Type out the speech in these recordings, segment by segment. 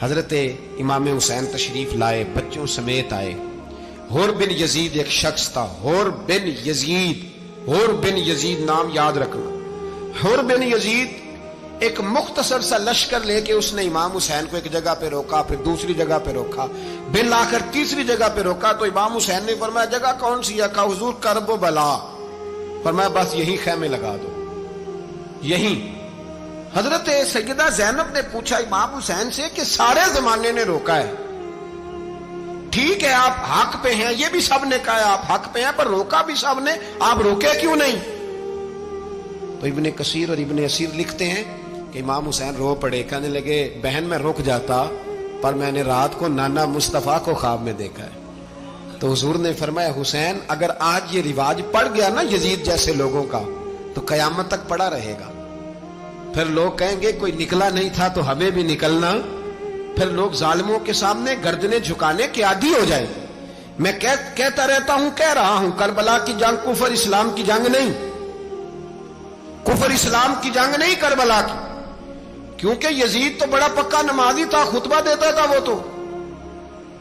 حضرت امام حسین تشریف لائے، بچوں سمیت آئے۔ حور بن یزید ایک شخص تھا، حور بن یزید، حور بن یزید نام یاد رکھنا۔ حور بن یزید ایک مختصر سا لشکر لے کے اس نے امام حسین کو ایک جگہ پہ روکا، پھر دوسری جگہ پہ روکا، بالآخر تیسری جگہ پہ روکا تو امام حسین نے فرمایا جگہ کون سی ہے؟ کہا حضور کرب و بلا۔ فرمایا بس یہی خیمے لگا دو، یہی۔ حضرت سیدہ زینب نے پوچھا امام حسین سے کہ سارے زمانے نے روکا ہے، ٹھیک ہے آپ حق پہ ہیں، یہ بھی سب نے کہا ہے آپ حق پہ ہیں، پر روکا بھی سب نے، آپ روکے کیوں نہیں؟ تو ابن کثیر اور ابن اسیر لکھتے ہیں کہ امام حسین رو پڑے، کہنے لگے بہن میں رک جاتا پر میں نے رات کو نانا مصطفیٰ کو خواب میں دیکھا ہے۔ تو حضور نے فرمایا حسین اگر آج یہ رواج پڑ گیا نا یزید جیسے لوگوں کا تو قیامت تک پڑا رہے گا، پھر لوگ کہیں گے کوئی نکلا نہیں تھا تو ہمیں بھی نکلنا، پھر لوگ ظالموں کے سامنے گردنیں جھکانے کے عادی ہو جائیں۔ میں کہتا رہتا ہوں، کہہ رہا ہوں، کربلا کی جنگ کفر اسلام کی جنگ نہیں، کفر اسلام کی جنگ نہیں کربلا کی، کیونکہ یزید تو بڑا پکا نمازی تھا، خطبہ دیتا تھا وہ تو۔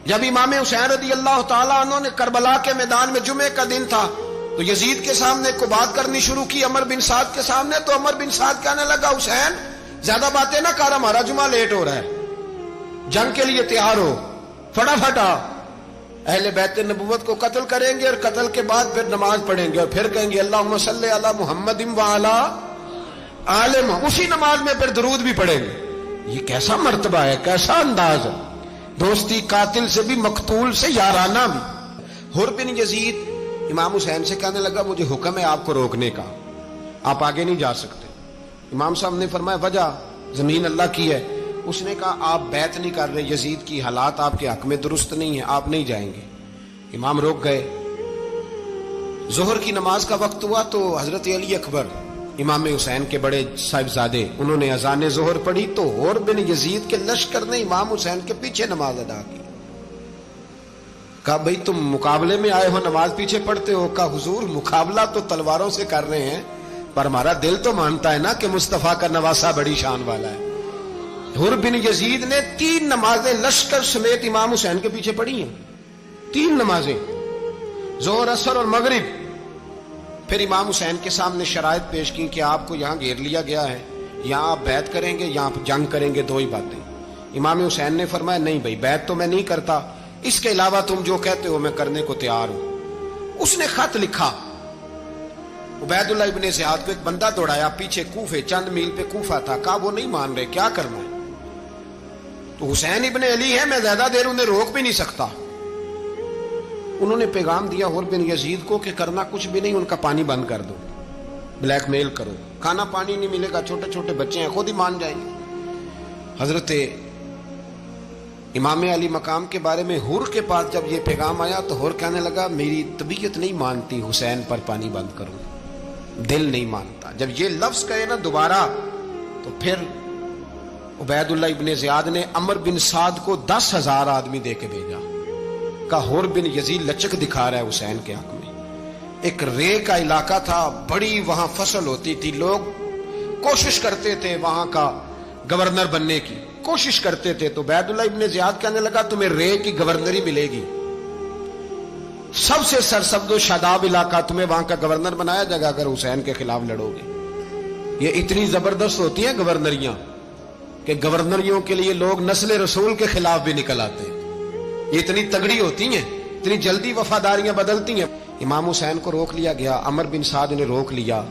جب امام حسین رضی اللہ تعالیٰ عنہ نے کربلا کے میدان میں جمعے کا دن تھا تو یزید کے سامنے کو بات کرنی شروع کی عمر بن سعد کے سامنے، تو عمر بن سعد کہنے لگا حسین زیادہ باتیں نہ کر، ہمارا جمعہ لیٹ ہو رہا ہے، جنگ کے لیے تیار ہو، فٹافٹ آ۔ اہل بیت نبوت کو قتل کریں گے اور قتل کے بعد پھر نماز پڑھیں گے اور پھر کہیں گے اللہم صلی علی محمد وعلی آل محمد، اسی نماز میں پھر درود بھی پڑھیں گے۔ یہ کیسا مرتبہ ہے، کیسا انداز ہے، دوستی قاتل سے بھی مقتول سے یارانہ بھی۔ حور بن یزید امام حسین سے کہنے لگا مجھے حکم ہے آپ کو روکنے کا، آپ آگے نہیں جا سکتے۔ امام صاحب نے فرمایا وجہ؟ زمین اللہ کی ہے۔ اس نے کہا آپ بیعت نہیں کر رہے، یزید کی حالات آپ کے حق میں درست نہیں ہیں، آپ نہیں جائیں گے۔ امام روک گئے۔ ظہر کی نماز کا وقت ہوا تو حضرت علی اکبر امام حسین کے بڑے صاحبزادے انہوں نے اذان ظہر پڑھی تو حور بن یزید کے لشکر نے امام حسین کے پیچھے نماز ادا کی۔ کہا بھئی تم مقابلے میں آئے ہو، نماز پیچھے پڑھتے ہو؟ کہا حضور مقابلہ تو تلواروں سے کر رہے ہیں پر ہمارا دل تو مانتا ہے نا کہ مصطفیٰ کا نواسہ بڑی شان والا ہے۔ حور بن یزید نے 3 نمازیں لشکر سمیت امام حسین کے پیچھے پڑھی ہیں، 3 نمازیں، ظہر اثر اور مغرب۔ پھر امام حسین کے سامنے شرائط پیش کی کہ آپ کو یہاں گھیر لیا گیا ہے، یہاں آپ بیعت کریں گے، یہاں آپ جنگ کریں گے، 2 ہی باتیں۔ امام حسین نے فرمایا نہیں بھائی بیعت تو میں نہیں کرتا، اس کے علاوہ تم جو کہتے ہو میں کرنے کو تیار ہوں۔ اس نے خط لکھا، عبید اللہ ابن زیاد کو ایک بندہ دوڑایا پیچھے، کوفے چند میل پہ کوفہ تھا، کہا وہ نہیں مان رہے، کیا کرنا ہے؟ تو حسین ابن علی ہے، میں زیادہ دیر انہیں روک بھی نہیں سکتا۔ انہوں نے پیغام دیا حور بن یزید کو کہ کرنا کچھ بھی نہیں، ان کا پانی بند کر دو، بلیک میل کرو، کھانا پانی نہیں ملے گا، چھوٹے چھوٹے بچے ہیں، خود ہی مان جائیں گے۔ حضرت امام علی مقام کے بارے میں حور کے پاس جب یہ پیغام آیا تو حور کہنے لگا میری طبیعت نہیں مانتی حسین پر پانی بند کروں، دل نہیں مانتا۔ جب یہ لفظ کہے نا دوبارہ تو پھر عبید اللہ ابن زیاد نے عمر بن سعد کو 10,000 آدمی دے کے بھیجا، کہا حور بن یزید لچک دکھا رہا ہے حسین کے حق میں۔ ایک رے کا علاقہ تھا، بڑی وہاں فصل ہوتی تھی، لوگ کوشش کرتے تھے وہاں کا گورنر بننے کی، کوشش کرتے تھے۔ تو عبید اللہ ابن زیاد کہنے لگا تمہیں رے کی گورنری ملے گی، سب سے سرسبز و شاداب علاقہ، تمہیں وہاں کا گورنر بنایا جائے گا اگر حسین کے خلاف لڑو گے۔ یہ اتنی زبردست ہوتی ہیں گورنریاں کہ گورنریوں کے لیے لوگ نسل رسول کے خلاف بھی نکل آتے ہیں، یہ اتنی تگڑی ہوتی ہیں، اتنی جلدی وفاداریاں بدلتی ہیں۔ امام حسین کو روک لیا گیا، عمر بن سعد نے روک لیا۔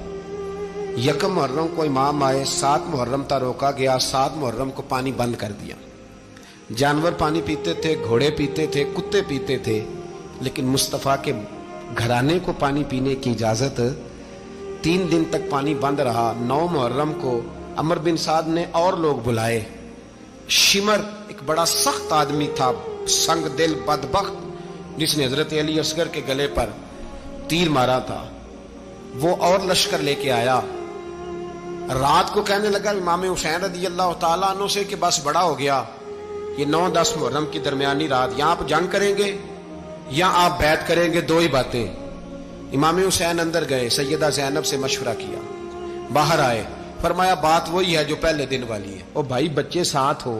1 محرم کو امام آئے، 7 محرم تا روکا گیا، 7 محرم کو پانی بند کر دیا۔ جانور پانی پیتے تھے، گھوڑے پیتے تھے، کتے پیتے تھے، لیکن مصطفیٰ کے گھرانے کو پانی پینے کی اجازت، 3 دن تک پانی بند رہا۔ 9 محرم کو عمر بن سعد نے اور لوگ بلائے۔ شمر ایک بڑا سخت آدمی تھا، سنگ دل بدبخت، جس نے حضرت علی اصغر کے گلے پر تیر مارا تھا، وہ اور لشکر لے کے آیا۔ رات کو کہنے لگا امام حسین رضی اللہ تعالیٰ عنہ سے کہ بس بڑا ہو گیا، یہ 9-10 محرم کی درمیانی رات، یا آپ جنگ کریں گے یا آپ بیعت کریں گے، 2 ہی باتیں۔ امام حسین اندر گئے، سیدہ زینب سے مشورہ کیا، باہر آئے، فرمایا بات وہی ہے جو پہلے دن والی ہے۔ او بھائی بچے ساتھ ہو،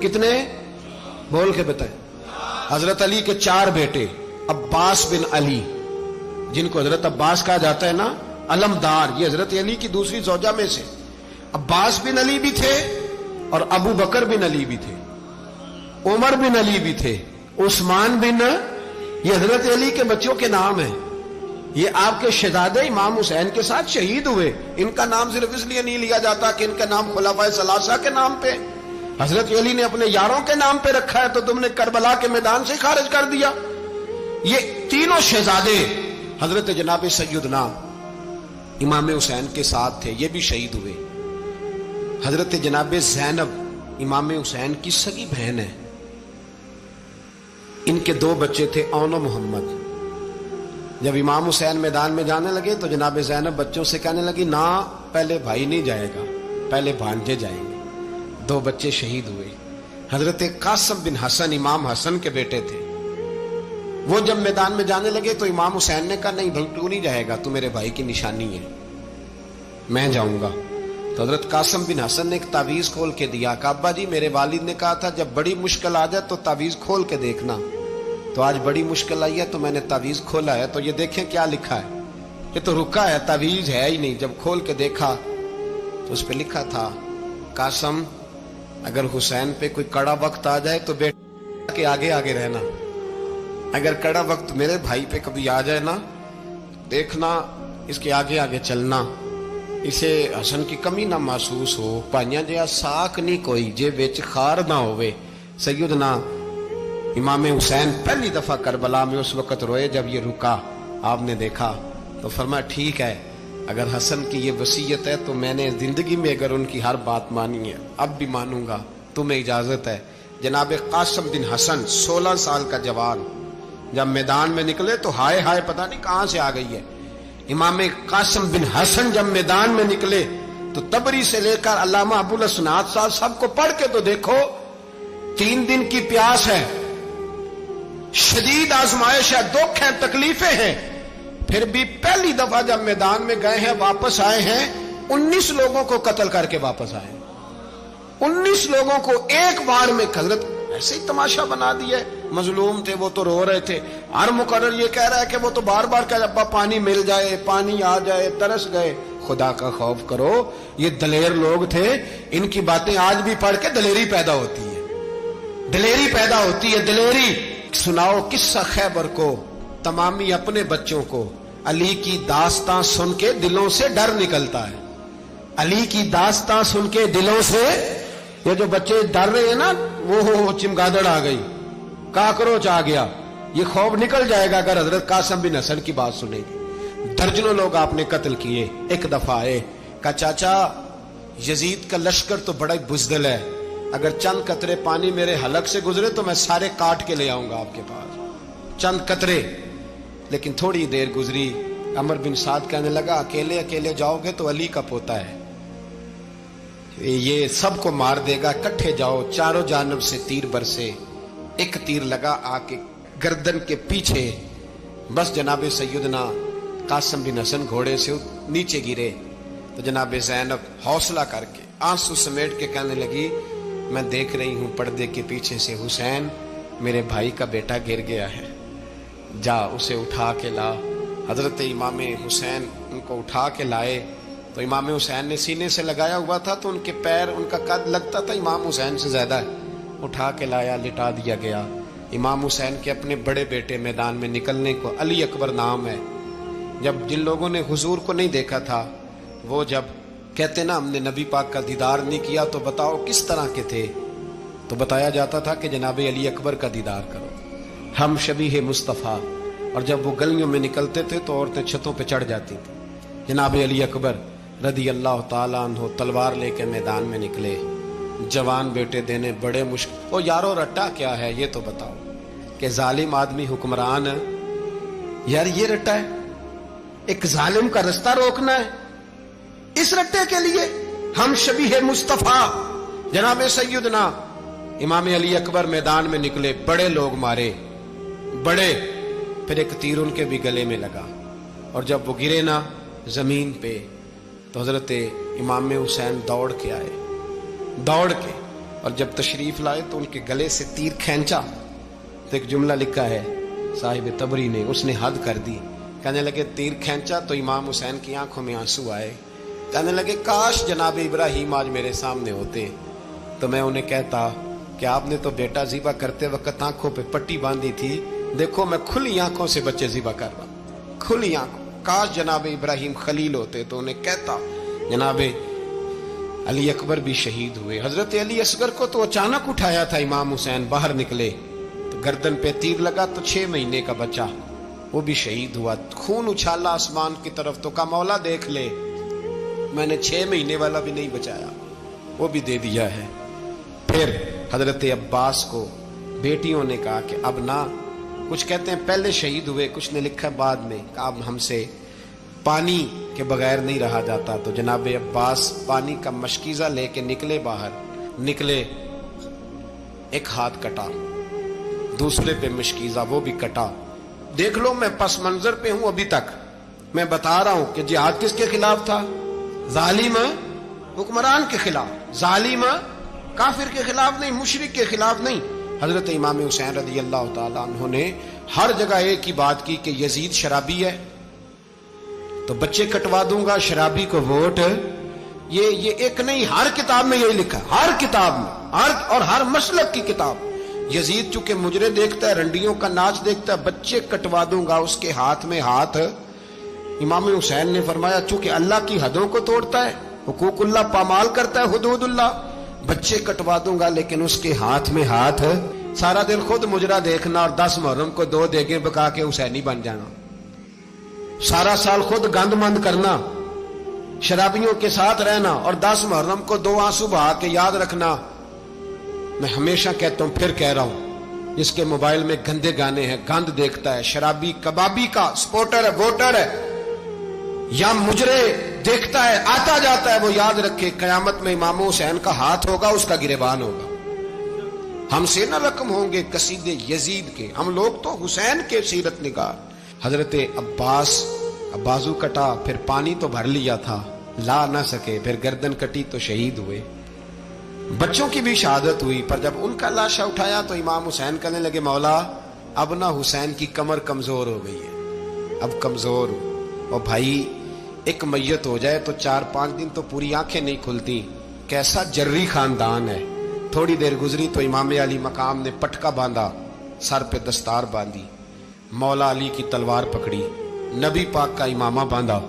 کتنے؟ بول کے بتائیں۔ حضرت علی کے 4 بیٹے، عباس بن علی، جن کو حضرت عباس کہا جاتا ہے نا، علمدار، یہ حضرت علی کی دوسری زوجہ میں سے عباس بن علی بھی تھے اور ابو بکر بن علی بھی تھے، عمر بن علی بھی تھے، عثمان بن، یہ حضرت علی کے بچوں کے نام ہیں۔ یہ آپ کے شہزادے امام حسین کے ساتھ شہید ہوئے، ان کا نام صرف اس لیے نہیں لیا جاتا کہ ان کا نام خلفائے ثلاثہ کے نام پہ، حضرت علی نے اپنے یاروں کے نام پہ رکھا ہے تو تم نے کربلا کے میدان سے خارج کر دیا۔ یہ تینوں شہزادے حضرت جناب سیدنا امام حسین کے ساتھ تھے، یہ بھی شہید ہوئے۔ حضرت جناب زینب امام حسین کی سگی بہن ہے، ان کے 2 بچے تھے، اون و محمد۔ جب امام حسین میدان میں جانے لگے تو جناب زینب بچوں سے کہنے لگی نہ، پہلے بھائی نہیں جائے گا، پہلے بھانجے جائیں گے۔ 2 بچے شہید ہوئے۔ حضرت قاسم بن حسن امام حسن کے بیٹے تھے، وہ جب میدان میں جانے لگے تو امام حسین نے کہا نہیں بھائی تو نہیں جائے گا، تو میرے بھائی کی نشانی ہے، میں جاؤں گا۔ تو حضرت قاسم بن حسن نے ایک تعویذ کھول کے دیا کہ ابا جی میرے والد نے کہا تھا جب بڑی مشکل آ جائے تو تعویذ کھول کے دیکھنا، تو آج بڑی مشکل آئی ہے تو میں نے تعویذ کھولا ہے، تو یہ دیکھیں کیا لکھا ہے، یہ تو رکا ہے، تعویذ ہے ہی نہیں۔ جب کھول کے دیکھا تو اس پہ لکھا تھا قاسم اگر حسین پہ کوئی کڑا وقت آ جائے تو بیٹا کے آگے آگے رہنا، اگر کڑا وقت میرے بھائی پہ کبھی آ جائے نا، دیکھنا اس کے آگے آگے چلنا، اسے حسن کی کمی نہ محسوس ہو، پائیاں جیا ساک نہیں کوئی جے وچ خار نہ ہوئے۔ سیدنا امام حسین پہلی دفعہ کربلا میں اس وقت روئے جب یہ رکا، آپ نے دیکھا تو فرمایا ٹھیک ہے، اگر حسن کی یہ وصیت ہے تو میں نے زندگی میں اگر ان کی ہر بات مانی ہے اب بھی مانوں گا، تمہیں اجازت ہے۔ جناب قاسم بن حسن 16 سال کا جوان جب میدان میں نکلے تو ہائے ہائے پتہ نہیں کہاں سے آ گئی ہے۔ امام قاسم بن حسن جب میدان میں نکلے تو تبری سے لے کر علامہ ابو الاسناد صاحب سب کو پڑھ کے تو دیکھو، 3 دن کی پیاس ہے، شدید آزمائش ہے، دکھ ہے، تکلیفیں ہیں، پھر بھی پہلی دفعہ جب میدان میں گئے ہیں واپس آئے ہیں 19 لوگوں کو قتل کر کے واپس آئے، 19 لوگوں کو ایک بار میں۔ حضرت ایسے ہی تماشا بنا دیا، مظلوم تھے وہ تو رو رہے تھے، ہر مقرر یہ کہہ رہا ہے کہ وہ تو بار بار کہ ابا پانی مل جائے، پانی آ جائے، ترس گئے۔ خدا کا خوف کرو، یہ دلیر لوگ تھے، ان کی باتیں آج بھی پڑھ کے دلیری پیدا ہوتی ہے، دلیری پیدا ہوتی ہے، دلیری۔ سناؤ قصہ خیبر کو، تمامی اپنے بچوں کو علی کی داستان سن کے دلوں سے ڈر نکلتا ہے، علی کی داستان سن کے دلوں سے یہ جو بچے ڈر رہے ہیں نا، وہ چمگادڑ آ گئی، کاکروچ آ گیا، یہ خوف نکل جائے گا اگر حضرت قاسم بن حسن کی بات سنے گی۔ درجنوں لوگ آپ نے قتل کیے۔ ایک دفعہ آئے، کہا چاچا یزید کا لشکر تو بڑا ہی بزدل ہے، اگر چند قطرے پانی میرے حلق سے گزرے تو میں سارے کاٹ کے لے آؤں گا آپ کے پاس، چند قطرے۔ لیکن تھوڑی دیر گزری، عمر بن سعد کہنے لگا اکیلے اکیلے جاؤ گے تو علی کا پوتا ہے، یہ سب کو مار دے گا، اکٹھے جاؤ۔ چاروں جانب سے تیر برسے، ایک تیر لگا آ کے گردن کے پیچھے، بس جناب سیدنا قاسم بن حسن گھوڑے سے نیچے گرے تو جناب زینب حوصلہ کر کے آنسو سمیٹ کے کہنے لگی میں دیکھ رہی ہوں پردے کے پیچھے سے حسین میرے بھائی کا بیٹا گر گیا ہے، جا اسے اٹھا کے لا۔ حضرت امام حسین ان کو اٹھا کے لائے تو امام حسین نے سینے سے لگایا ہوا تھا تو ان کے پیر، ان کا قد لگتا تھا امام حسین سے زیادہ ہے، اٹھا کے لایا، لٹا دیا گیا۔ امام حسین کے اپنے بڑے بیٹے میدان میں نکلنے کو علی اکبر نام ہے، جب جن لوگوں نے حضور کو نہیں دیکھا تھا وہ جب کہتے نا ہم نے نبی پاک کا دیدار نہیں کیا تو بتاؤ کس طرح کے تھے، تو بتایا جاتا تھا کہ جناب علی اکبر کا دیدار کرو، ہم شبیہ مصطفیٰ۔ اور جب وہ گلیوں میں نکلتے تھے تو عورتیں چھتوں پہ چڑھ جاتی تھیں۔ جناب علی اکبر رضی اللہ تعالیٰ عنہ تلوار لے کے میدان میں نکلے، جوان بیٹے دینے بڑے مشکل۔ او یارو رٹا کیا ہے یہ تو بتاؤ، کہ ظالم آدمی حکمران ہے یار، یہ رٹا ہے، ایک ظالم کا رستہ روکنا ہے، اس رٹے کے لیے ہم شبیہ مصطفیٰ۔ جناب سیدنا امام علی اکبر میدان میں نکلے، بڑے لوگ مارے، بڑے، پھر ایک تیر ان کے بھی گلے میں لگا، اور جب وہ گرے نا زمین پہ تو حضرت امام حسین دوڑ کے آئے، دوڑ کے اور جب تشریف لائے تو ان کے گلے سے تیر کھینچا تو ایک جملہ لکھا ہے صاحب تبری نے، اس نے حد کر دی. کہنے لگے تیر کھینچا تو امام حسین کی آنکھوں میں آنسو آئے. کہنے لگے کاش جناب ابراہیم آج میرے سامنے ہوتے تو میں انہیں کہتا کہ آپ نے تو بیٹا ذبح کرتے وقت آنکھوں پہ پٹی باندھی تھی، دیکھو میں کھلی آنکھوں سے بچے ذبح کر رہا ہوں، کھلی آنکھوں. کاش جناب ابراہیم خلیل ہوتے تو انہیں کہتا. جناب علی اکبر بھی شہید ہوئے. حضرت علی اصغر کو تو اچانک اٹھایا تھا امام حسین، باہر نکلے تو گردن پہ تیر لگا تو 6 مہینے کا بچہ وہ بھی شہید ہوا. خون اچھالا آسمان کی طرف تو کہا مولا دیکھ لے، میں نے 6 مہینے والا بھی نہیں بچایا، وہ بھی دے دیا ہے. پھر حضرت عباس کو بیٹیوں نے کہا کہ اب نہ، کچھ کہتے ہیں پہلے شہید ہوئے، کچھ نے لکھا بعد میں، کہ اب ہم سے پانی کے بغیر نہیں رہا جاتا. تو جناب عباس پانی کا مشکیزہ لے کے نکلے، باہر نکلے، ایک ہاتھ کٹا، دوسرے پہ مشکیزہ وہ بھی کٹا. دیکھ لو میں پس منظر پہ ہوں ابھی تک، میں بتا رہا ہوں کہ جہاد کس کے خلاف تھا؟ ظالم حکمران کے خلاف، ظالم کافر کے خلاف نہیں، مشرک کے خلاف نہیں. حضرت امام حسین رضی اللہ تعالیٰ عنہ نے ہر جگہ ایک ہی بات کی کہ یزید شرابی ہے تو بچے کٹوا دوں گا، شرابی کو ووٹ. یہ ایک نہیں، ہر کتاب میں یہی لکھا، ہر کتاب میں، اور ہر مسلک کی کتاب. یزید چونکہ مجرے دیکھتا ہے، رنڈیوں کا ناچ دیکھتا ہے، بچے کٹوا دوں گا، اس کے ہاتھ میں ہاتھ. امام حسین نے فرمایا چونکہ اللہ کی حدوں کو توڑتا ہے، حقوق اللہ پامال کرتا ہے، حدود اللہ، بچے کٹوا دوں گا لیکن اس کے ہاتھ میں ہاتھ. سارا دن خود مجرا دیکھنا اور 10 محرم کو 2 دیگیں پکا کے حسینی بن جانا، سارا سال خود گند مند کرنا، شرابیوں کے ساتھ رہنا اور 10 محرم کو 2 آنسو بہا کے یاد رکھنا. میں ہمیشہ کہتا ہوں، پھر کہہ رہا ہوں، جس کے موبائل میں گندے گانے ہیں، گند دیکھتا ہے، شرابی کبابی کا سپورٹر ہے، ووٹر ہے، یا مجرے دیکھتا ہے آتا جاتا ہے، وہ یاد رکھے قیامت میں امام حسین کا ہاتھ ہوگا، اس کا گریبان ہوگا. ہم سے نہ رقم ہوں گے قصیدے یزید کے، ہم لوگ تو حسین کے سیرت نگار. حضرت عباس بازو کٹا، پھر پانی تو بھر لیا تھا، لا نہ سکے، پھر گردن کٹی تو شہید ہوئے. بچوں کی بھی شہادت ہوئی، پر جب ان کا لاشا اٹھایا تو امام حسین کہنے لگے مولا اب نہ حسین کی کمر کمزور ہو گئی ہے، اب کمزور ہو. اور بھائی ایک میت ہو جائے تو 4-5 دن تو پوری آنکھیں نہیں کھلتی. کیسا جری خاندان ہے. تھوڑی دیر گزری تو امام علی مقام نے پٹکا باندھا، سر پہ دستار باندھی، مولا علی کی تلوار پکڑی، نبی پاک کا امامہ باندھا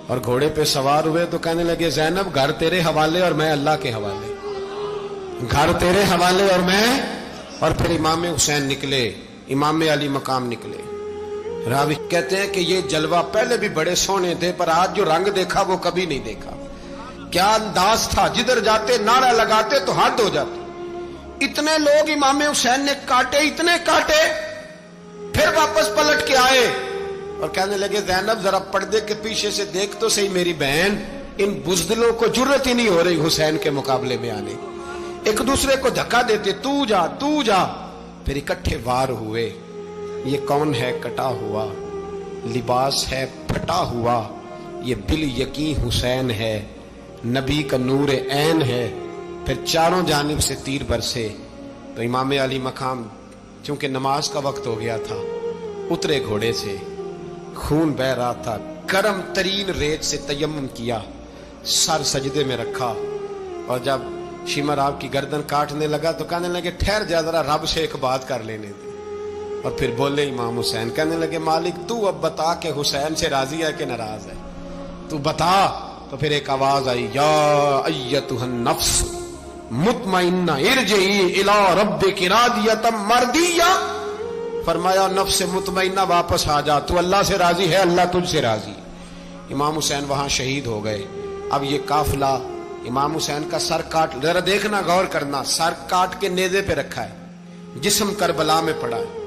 اور گھوڑے پہ سوار ہوئے تو کہنے لگے زینب گھر تیرے حوالے اور میں اللہ کے حوالے، گھر تیرے حوالے اور میں. اور پھر امام حسین نکلے، امام علی مقام نکلے. راوی کہتے ہیں کہ یہ جلوہ پہلے بھی بڑے سونے تھے، پر آج جو رنگ دیکھا وہ کبھی نہیں دیکھا. کیا انداز تھا، جدھر جاتے نعرہ لگاتے تو حد ہو جاتی. اتنے لوگ امام حسین نے کاٹے، اتنے کاٹے، پھر واپس پلٹ کے آئے اور کہنے لگے زینب ذرا پردے کے پیچھے سے دیکھ تو صحیح میری بہن، ان بزدلوں کو جرت ہی نہیں ہو رہی حسین کے مقابلے میں آنے. ایک دوسرے کو دھکا دیتے، تو جا تو جا. پھر اکٹھے وار ہوئے. یہ کون ہے کٹا ہوا، لباس ہے پھٹا ہوا، یہ بال یقین حسین ہے، نبی کا نور عین ہے. پھر چاروں جانب سے تیر برسے تو امام علی مقام چونکہ نماز کا وقت ہو گیا تھا، اترے گھوڑے سے، خون بہ رہا تھا، گرم ترین ریت سے تیمم کیا، سر سجدے میں رکھا، اور جب شمر آپ کی گردن کاٹنے لگا تو کہنے لگے ٹھہر جا ذرا رب سے ایک بات کر لینے دے. اور پھر بولے امام حسین، کہنے لگے مالک تو اب بتا کہ حسین سے راضی ہے کہ ناراض ہے، تو بتا. تو پھر ایک آواز آئی، یا ایتھا النفس مطمئنہ ارجعی الی ربک راضیۃ مرضیہ. فرمایا نفس مطمئنہ واپس آ جا، تو اللہ سے راضی ہے، اللہ تجھ سے راضی. امام حسین وہاں شہید ہو گئے. اب یہ قافلہ امام حسین کا سر کاٹ، ذرا دیکھنا غور کرنا، سر کاٹ کے نیزے پہ رکھا ہے، جسم کربلا میں پڑا ہے.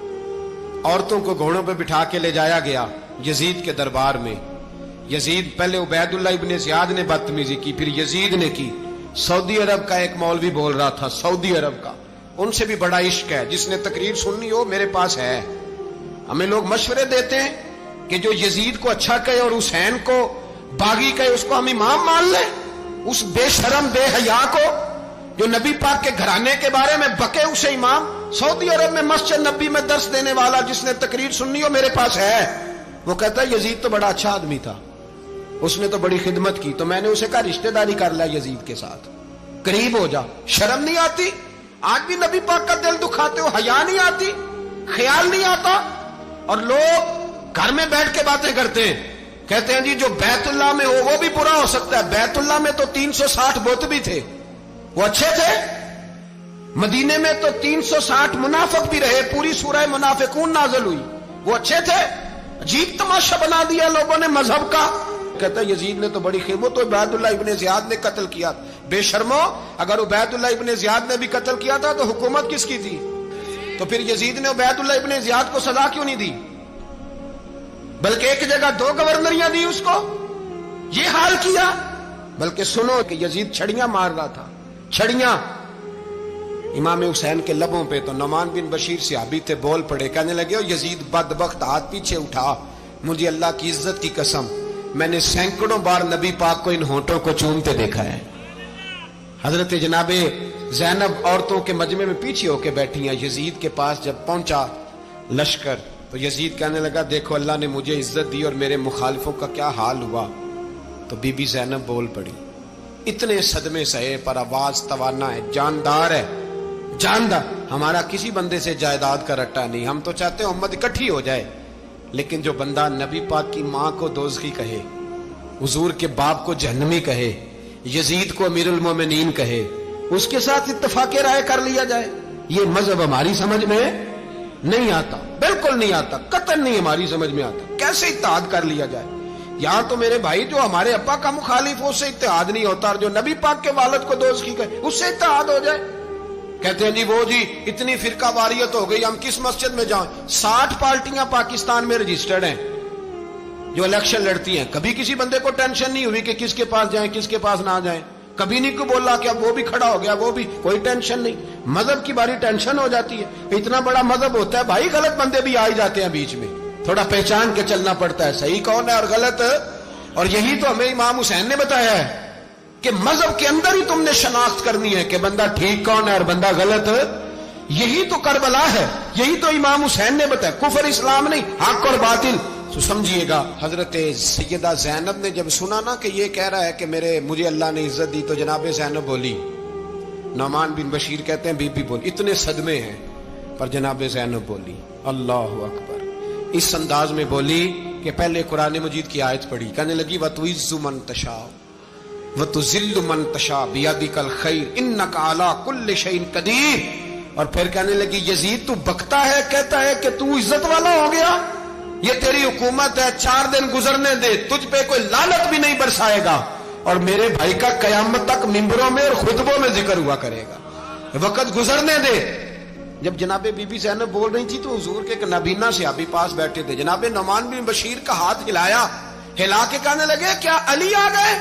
عورتوں کو گھوڑوں پہ بٹھا کے لے جایا گیا یزید کے دربار میں. یزید پہلے عبید اللہ ابن زیاد نے بدتمیزی کی، پھر یزید نے کی. سعودی عرب کا ایک مولوی بول رہا تھا، سعودی عرب کا، ان سے بھی بڑا عشق ہے، جس نے تقریر سننی ہو میرے پاس ہے. ہمیں لوگ مشورے دیتے ہیں کہ جو یزید کو اچھا کہے اور حسین کو باغی کہے اس کو ہم امام مان لیں، اس بے شرم بے حیا کو. جو نبی پاک کے گھرانے کے بارے میں بکے اسے امام سعودی عرب میں مسجد نبی میں درس دینے والا جس نے تقریر سننی ہو میرے پاس ہے. وہ کہتا ہے یزید تو بڑا اچھا آدمی تھا, اس نے تو بڑی خدمت کی, تو میں نے اسے کہا رشتہ داری کر لیا یزید کے ساتھ, قریب ہو جا. شرم نہیں آتی؟ آج بھی نبی پاک کا دل دکھاتے ہو, حیا نہیں آتی, خیال نہیں آتا؟ اور لوگ گھر میں بیٹھ کے باتیں کرتے ہیں, کہتے ہیں جی جو بیت اللہ میں ہو وہ بھی برا ہو سکتا ہے. بیت اللہ میں تو 360 بت بھی تھے, وہ اچھے تھے. مدینے میں تو 360 منافق بھی رہے, پوری سورہ منافقون نازل ہوئی, وہ اچھے تھے. عجیب تماشا بنا دیا لوگوں نے مذہب کا. کہتا ہے یزید نے تو بڑی خدمت, تو عبید اللہ ابن زیاد نے قتل کیا. بے شرمو, اگر عبید اللہ ابن زیاد نے بھی قتل کیا تھا تو حکومت کس کی تھی؟ تو پھر یزید نے عبید اللہ ابن زیاد کو سزا کیوں نہیں دی, بلکہ ایک جگہ 2 گورنریاں دی اس کو؟ یہ حال کیا. بلکہ سنو کہ یزید چھڑیاں مار رہا تھا, چھڑیاں. امام حسین کے لبوں پہ تو نعمان بن بشیر صحابی تھے, بول پڑے, کہنے لگے یزید بدبخت, ہاتھ پیچھے اٹھا, مجھے اللہ کی عزت کی قسم میں نے سینکڑوں بار نبی پاک کو ان ہونٹوں کو چومتے دیکھا ہے. حضرت جناب زینب عورتوں کے مجمع میں پیچھے ہو کے بیٹھی ہیں. یزید کے پاس جب پہنچا لشکر تو یزید کہنے لگا دیکھو اللہ نے مجھے عزت دی اور میرے مخالفوں کا کیا حال ہوا. تو بی بی زینب بول پڑی, اتنے صدمے سہے پر آواز توانا ہے, جاندار ہے, جاندار. ہمارا کسی بندے سے جائیداد کا رٹا نہیں, ہم تو چاہتے ہیں امت اکٹھی ہو جائے, لیکن جو بندہ نبی پاک کی ماں کو دوزخی کہے, حضور کے باپ کو جہنمی کہے, یزید کو امیر المومنین کہے, اس کے ساتھ اتفاق رائے کر لیا جائے, یہ مذہب ہماری سمجھ میں نہیں آتا, بالکل نہیں آتا, قطعاً نہیں ہماری سمجھ میں آتا. کیسے اتحاد کر لیا جائے؟ یہاں تو میرے بھائی جو ہمارے ابا کا مخالف ہو اس سے اتحاد نہیں ہوتا, اور جو نبی پاک کے والد کو دوزخی کہے اس سے اتحاد ہو جائے. کہتے ہیں جی وہ جی اتنی فرقہ واریت ہو گئی, ہم کس مسجد میں جائیں؟ 60 پارٹیاں پاکستان میں رجسٹرڈ ہیں جو الیکشن لڑتی ہیں. کبھی کسی بندے کو ٹینشن نہیں ہوئی کہ کس کے پاس جائیں کس کے پاس نہ جائیں, کبھی نہیں کو بولا کہ اب وہ بھی کھڑا ہو گیا, وہ بھی, کوئی ٹینشن نہیں. مذہب کی باری ٹینشن ہو جاتی ہے. اتنا بڑا مذہب ہوتا ہے بھائی, غلط بندے بھی آ جاتے ہیں بیچ میں, تھوڑا پہچان کے چلنا پڑتا ہے صحیح کون ہے اور غلط. اور یہی تو ہمیں امام حسین نے بتایا ہے کہ مذہب کے اندر ہی تم نے شناخت کرنی ہے کہ بندہ ٹھیک کون ہے اور بندہ غلط. یہی تو کربلا ہے, یہی تو امام حسین نے بتایا, کفر اسلام نہیں, حق اور باطل. تو سمجھیے گا حضرت سیدہ زینب نے جب سنا نا کہ یہ کہہ رہا ہے کہ مجھے اللہ نے عزت دی, تو جناب زینب بولی. نعمان بن بشیر کہتے ہیں بی بی بولی, اتنے صدمے ہیں پر جناب زینب بولی اللہ اکبر, اس انداز میں بولی کہ پہلے قرآن مجید کی آیت پڑھی, کہنے لگی وَتُعِزُّ مَن تَشَاءُ وَتُذِلُّ مَن تَشَاءُ بِيَدِكَ الْخَيْرُ إِنَّكَ عَلَىٰ كُلِّ شَيْءٍ قَدِيرٌ. اور پھر کہنے لگی یزید تو بکتا ہے, کہتا ہے کہ تو عزت والا ہو گیا, یہ تیری حکومت ہے, 4 دن گزرنے دے, تجھ پہ کوئی لعنت بھی نہیں برسائے گا, اور میرے بھائی کا قیامت تک ممبروں میں اور خطبوں میں ذکر ہوا کرے گا, وقت گزرنے دے. جب جناب بی بی زینب بول رہی تھی تو حضور کے ایک نابینا صحابی پاس بیٹھے تھے, جناب نعمان بن بشیر کا ہاتھ ہلایا, ہلا کے کہنے لگے کیا علی آ گئے؟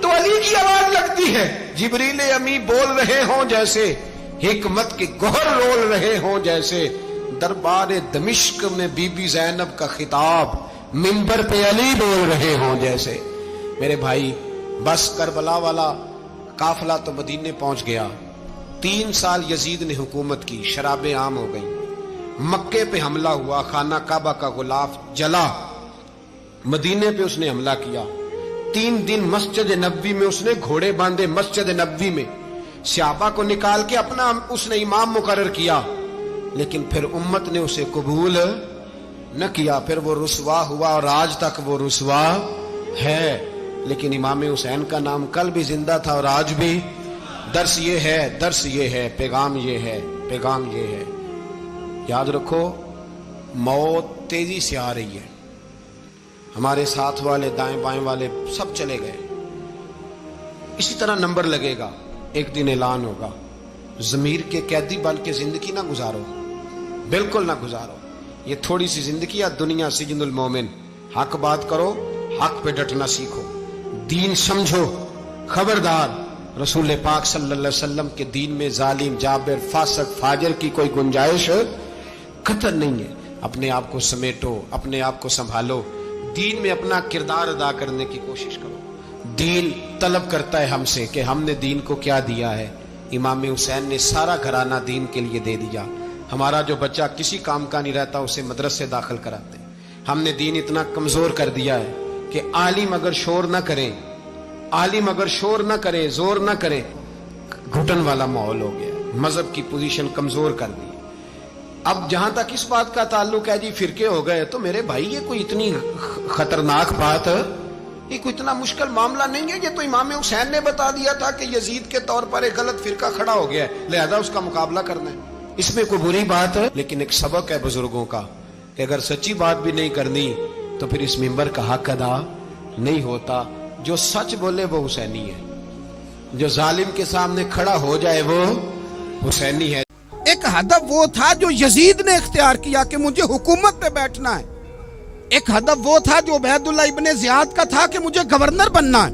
تو علی کی آواز لگتی ہے, جبریل امی بول رہے ہوں جیسے, حکمت کے گوہر رول رہے ہوں جیسے, دربار دمشق میں بی بی زینب کا خطاب, منبر پہ علی بول رہے ہوں جیسے. میرے بھائی بس کربلا والا قافلہ تو مدینے پہنچ گیا, 3 سال یزید نے حکومت کی, شرابیں عام ہو گئی, مکے پہ حملہ ہوا, خانہ کعبہ کا غلاف جلا, مدینے پہ اس نے حملہ کیا, 3 دن مسجد نبوی میں اس نے گھوڑے باندھے, مسجد نبوی میں صحابہ کو نکال کے اپنا اس نے امام مقرر کیا, لیکن پھر امت نے اسے قبول نہ کیا, پھر وہ رسوا ہوا اور آج تک وہ رسوا ہے. لیکن امام حسین کا نام کل بھی زندہ تھا اور آج بھی. درس یہ ہے, درس یہ ہے, پیغام یہ ہے, پیغام یہ ہے. یاد رکھو موت تیزی سے آ رہی ہے, ہمارے ساتھ والے دائیں بائیں والے سب چلے گئے, اسی طرح نمبر لگے گا, ایک دن اعلان ہوگا. ضمیر کے قیدی بن کے زندگی نہ گزارو, بالکل نہ گزارو. یہ تھوڑی سی زندگی ہے, دنیا سجن المومن. حق بات کرو, حق پہ ڈٹنا سیکھو, دین سمجھو. خبردار رسول پاک صلی اللہ علیہ وسلم کے دین میں ظالم, جابر, فاسق, فاجر کی کوئی گنجائش قطع نہیں ہے. اپنے آپ کو سمیٹو, اپنے آپ کو سنبھالو, دین میں اپنا کردار ادا کرنے کی کوشش کرو, دین طلب کرتا ہے ہم سے کہ ہم نے دین کو کیا دیا ہے. امام حسین نے سارا گھرانہ دین کے لیے دے دیا. ہمارا جو بچہ کسی کام کا نہیں رہتا اسے مدرسے داخل کراتے ہیں. ہم نے دین اتنا کمزور کر دیا ہے کہ عالم اگر شور نہ کرے، عالم اگر شور نہ کرے، زور نہ کرے، گھٹن والا ماحول ہو گیا. مذہب کی پوزیشن کمزور کر دی. اب جہاں تک اس بات کا تعلق ہے جی فرقے ہو گئے، تو میرے بھائی یہ کوئی اتنی خطرناک بات ہے، یہ کوئی اتنا مشکل معاملہ نہیں ہے. یہ تو امام حسین نے بتا دیا تھا کہ یزید کے طور پر ایک غلط فرقہ کھڑا ہو گیا ہے، لہذا اس کا مقابلہ کرنا ہے. اس میں کوئی بری بات ہے؟ لیکن ایک سبق ہے بزرگوں کا کہ اگر سچی بات بھی نہیں کرنی تو پھر اس منبر کا حق ادا نہیں ہوتا. جو سچ بولے وہ حسینی ہے، جو ظالم کے سامنے کھڑا ہو جائے وہ حسینی ہے. ایک ہدف وہ تھا جو یزید نے اختیار کیا کہ مجھے حکومت پہ بیٹھنا ہے. ایک ہدف وہ تھا جو عبید اللہ ابن زیاد کا تھا کہ مجھے گورنر بننا ہے.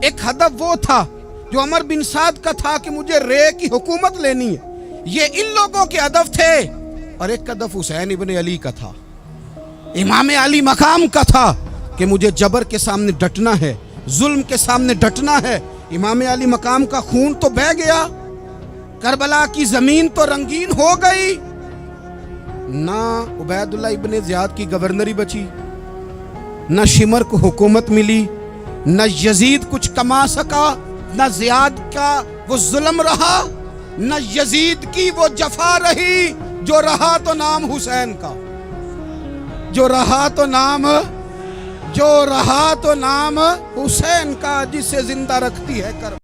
ایک ہدف وہ تھا جو عمر بن سعد کا تھا کہ مجھے رے کی حکومت لینی ہے. یہ ان لوگوں کے ہدف تھے. اور ایک ہدف حسین ابن علی کا تھا، امام علی مقام کا تھا کہ مجھے جبر کے سامنے ڈٹنا ہے، ظلم کے سامنے ڈٹنا ہے. امام علی مقام کا خون تو بہہ گیا، کربلا کی زمین تو رنگین ہو گئی. نہ عبید اللہ ابن زیاد کی گورنری بچی، نہ شمر کو حکومت ملی، نہ یزید کچھ کما سکا، نہ زیاد کا وہ ظلم رہا، نہ یزید کی وہ جفا رہی. جو رہا تو نام حسین کا، جو رہا تو نام حسین کا، جسے زندہ رکھتی ہے کربلا.